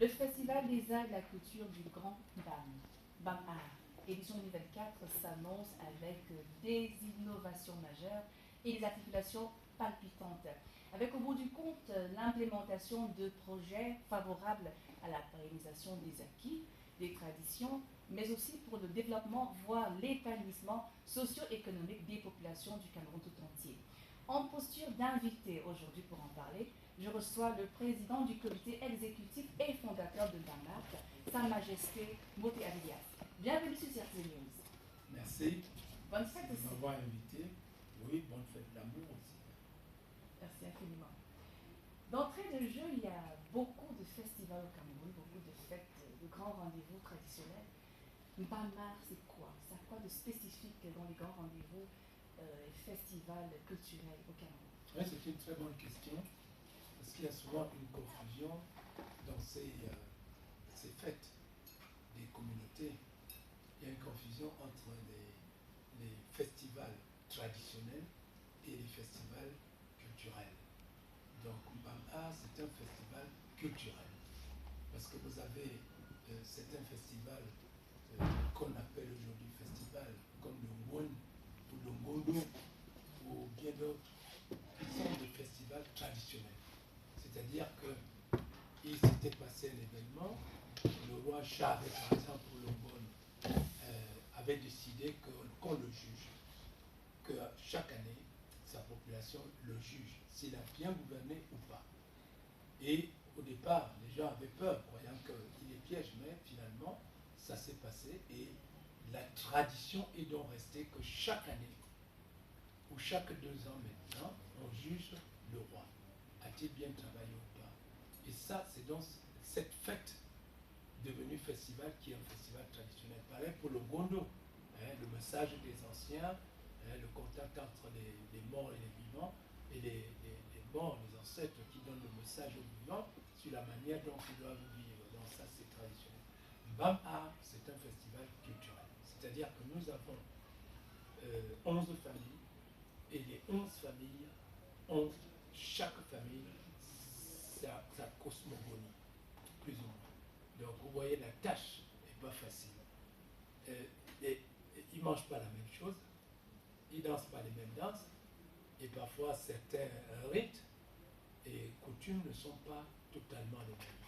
Le Festival des Arts et de la Culture du Grand BAM Art, édition 2024, s'annonce avec des innovations majeures et des articulations palpitantes. Avec au bout du compte l'implémentation de projets favorables à la pérennisation des acquis, des traditions, mais aussi pour le développement, voire l'épanouissement socio-économique des populations du Cameroun tout entier. En posture d'invité aujourd'hui pour en parler, je reçois le président du comité exécutif et fondateur de BAMAC, Sa Majesté Moté Alias. Bienvenue sur CRT News. Merci. Bonne fête aussi. De m'avoir invité. Oui, bonne fête d'amour aussi. Merci infiniment. D'entrée de jeu, il y a beaucoup de festivals au Cameroun, beaucoup de fêtes, de grands rendez-vous traditionnels. BAMAR, c'est quoi? C'est quoi de spécifique dans les grands rendez-vous et festivals culturels au Cameroun? Oui, c'est une très bonne question, parce qu'il y a souvent une confusion dans ces fêtes des communautés. Il y a une confusion entre les festivals traditionnels et les festivals culturels. Donc, BAMAR, c'est un festival culturel, parce que vous avez certains festivals qu'on appelle aujourd'hui festivals, comme le Mwon ou le Ngondo, ou bien d'autres, qui sont des festivals traditionnels. C'est-à-dire qu'il s'était passé un événement, le roi Charles, par exemple, pour le Mwon, avait décidé qu'on le juge, que chaque année, sa population le juge, s'il a bien gouverné ou pas. Et au départ, les gens avaient peur, croyant qu'il est piège, mais finalement, ça s'est passé et la tradition est donc restée que chaque année, ou chaque 2 ans maintenant, on juge le roi. A-t-il bien travaillé ou pas? Et ça, c'est donc cette fête devenue festival qui est un festival traditionnel. Pareil pour le Gondo, le message des anciens, le contact entre les morts et les vivants, et les morts, les ancêtres qui donnent le message aux vivants sur la manière dont ils doivent vivre. Donc ça, c'est traditionnel. BAMAR, c'est un festival culturel. C'est-à-dire que nous avons 11 familles, et les 11 familles ont, chaque famille, sa cosmogonie, plus ou moins. Donc vous voyez, la tâche n'est pas facile. Ils ne mangent pas la même chose, ils ne dansent pas les mêmes danses, et parfois certains rites et coutumes ne sont pas totalement les mêmes.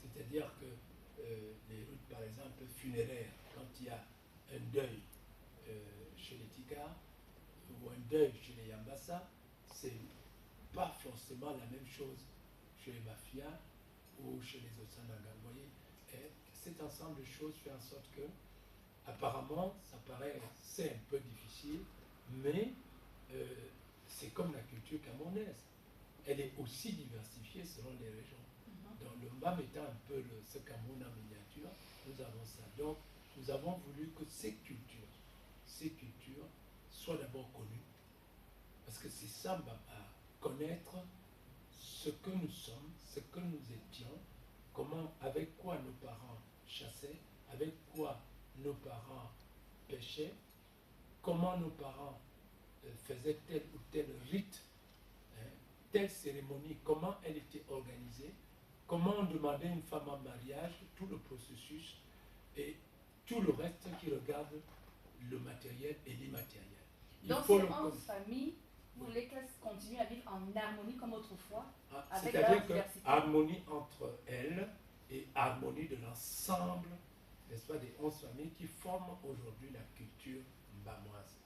C'est-à-dire que les rites, par exemple, funéraires, quand il y a un deuil chez les Tigars, ou un deuil chez les Yambassa, c'est pas forcément la même chose chez les Bafia ou chez les Otsanaga. Vous voyez, et cet ensemble de choses fait en sorte que, apparemment, ça paraît, c'est un peu difficile, mais c'est comme la culture camerounaise. Elle est aussi diversifiée selon les régions. Donc le MBAM étant un peu ce Cameroun en miniature, nous avons ça. Donc nous avons voulu que ces cultures soient d'abord connues, parce que c'est ça, à connaître ce que nous sommes, ce que nous étions, comment, avec quoi nos parents chassaient, avec quoi nos parents pêchaient, comment nos parents faisaient tel ou tel rite, telle cérémonie, comment elle était organisée, comment on demandait une femme en mariage, tout le processus et tout le reste qui regarde le matériel et l'immatériel. Donc ces 11 familles, vous voulez qu'elles continuent à vivre en harmonie comme autrefois, avec leur diversité. Harmonie entre elles et harmonie de l'ensemble, n'est-ce pas, des 11 familles qui forment aujourd'hui la culture mbamoise.